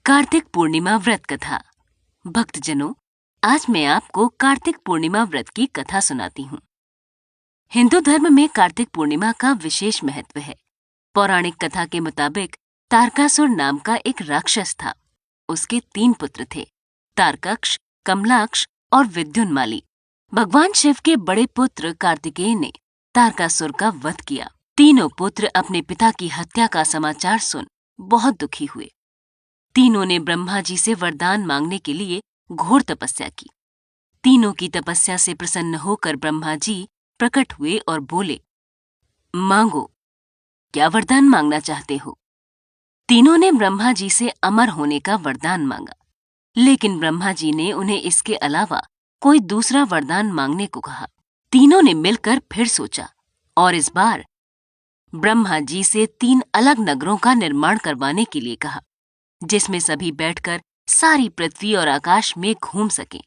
कार्तिक पूर्णिमा व्रत कथा। भक्तजनों, आज मैं आपको कार्तिक पूर्णिमा व्रत की कथा सुनाती हूँ। हिंदू धर्म में कार्तिक पूर्णिमा का विशेष महत्व है। पौराणिक कथा के मुताबिक तारकासुर नाम का एक राक्षस था। उसके 3 पुत्र थे, तारकक्ष, कमलाक्ष और विद्युन्माली। भगवान शिव के बड़े पुत्र कार्तिकेय ने तारकासुर का वध किया। तीनों पुत्र अपने पिता की हत्या का समाचार सुन बहुत दुखी हुए। तीनों ने ब्रह्मा जी से वरदान मांगने के लिए घोर तपस्या की। तीनों की तपस्या से प्रसन्न होकर ब्रह्मा जी प्रकट हुए और बोले, मांगो, क्या वरदान मांगना चाहते हो? तीनों ने ब्रह्मा जी से अमर होने का वरदान मांगा, लेकिन ब्रह्मा जी ने उन्हें इसके अलावा कोई दूसरा वरदान मांगने को कहा। तीनों ने मिलकर फिर सोचा और इस बार ब्रह्मा जी से 3 अलग नगरों का निर्माण करवाने के लिए कहा, जिसमें सभी बैठकर सारी पृथ्वी और आकाश में घूम सकें।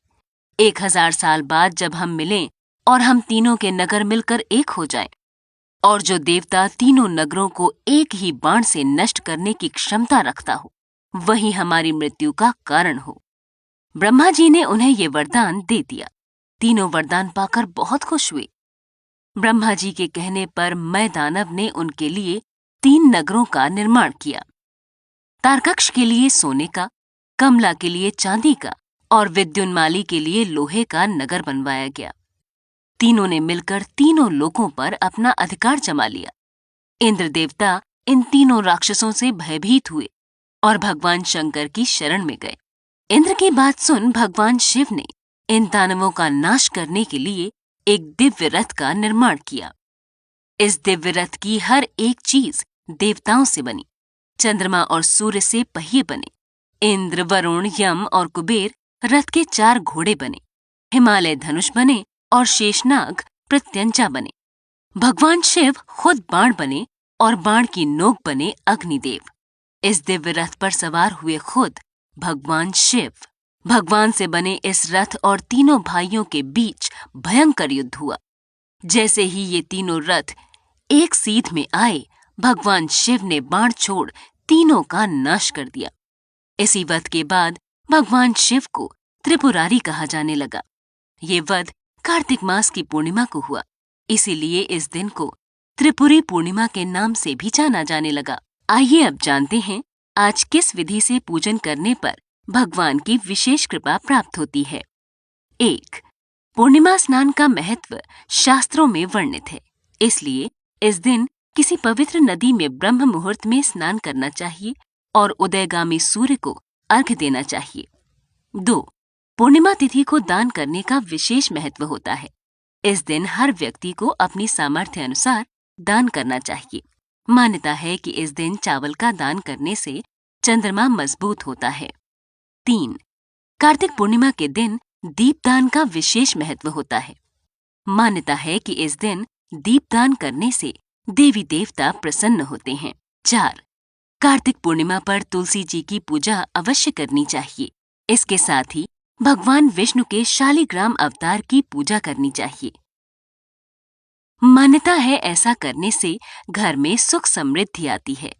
1000 साल बाद जब हम मिलें और हम तीनों के नगर मिलकर एक हो जाएं, और जो देवता तीनों नगरों को एक ही बाण से नष्ट करने की क्षमता रखता हो, वही हमारी मृत्यु का कारण हो। ब्रह्मा जी ने उन्हें ये वरदान दे दिया। तीनों वरदान पाकर बहुत खुश हुए। ब्रह्मा जी के कहने पर मैं दानव ने उनके लिए 3 नगरों का निर्माण किया। तारकक्ष के लिए सोने का, कमला के लिए चांदी का और विद्युन्माली के लिए लोहे का नगर बनवाया गया। तीनों ने मिलकर तीनों लोकों पर अपना अधिकार जमा लिया। इंद्र देवता इन तीनों राक्षसों से भयभीत हुए और भगवान शंकर की शरण में गए। इंद्र की बात सुन भगवान शिव ने इन दानवों का नाश करने के लिए एक दिव्य रथ का निर्माण किया। इस दिव्य रथ की हर एक चीज देवताओं से बनी। चंद्रमा और सूर्य से पहिए बने। इंद्र, वरुण, यम और कुबेर रथ के 4 घोड़े बने। हिमालय धनुष बने और शेषनाग प्रत्यंचा बने। भगवान शिव खुद बाण बने और बाण की नोक बने अग्निदेव। इस दिव्य रथ पर सवार हुए खुद भगवान शिव। भगवान से बने इस रथ और तीनों भाइयों के बीच भयंकर युद्ध हुआ। जैसे ही ये तीनों रथ एक सीध में आए, भगवान शिव ने बाण छोड़ तीनों का नाश कर दिया। इसी वध के बाद भगवान शिव को त्रिपुरारी कहा जाने लगा। ये वध कार्तिक मास की पूर्णिमा को हुआ, इसीलिए इस दिन को त्रिपुरी पूर्णिमा के नाम से भी जाना जाने लगा। आइए अब जानते हैं आज किस विधि से पूजन करने पर भगवान की विशेष कृपा प्राप्त होती है। 1. पूर्णिमा स्नान का महत्व शास्त्रों में वर्णित है, इसलिए इस दिन किसी पवित्र नदी में ब्रह्म मुहूर्त में स्नान करना चाहिए और उदयगामी सूर्य को अर्घ्य देना चाहिए। 2. पूर्णिमा तिथि को दान करने का विशेष महत्व होता है। इस दिन हर व्यक्ति को अपनी सामर्थ्य अनुसार दान करना चाहिए। मान्यता है कि इस दिन चावल का दान करने से चंद्रमा मजबूत होता है। 3. कार्तिक पूर्णिमा के दिन दीपदान का विशेष महत्व होता है। मान्यता है कि इस दिन दीपदान करने से देवी देवता प्रसन्न होते हैं। 4. कार्तिक पूर्णिमा पर तुलसी जी की पूजा अवश्य करनी चाहिए। इसके साथ ही भगवान विष्णु के शालिग्राम अवतार की पूजा करनी चाहिए। मान्यता है ऐसा करने से घर में सुख समृद्धि आती है।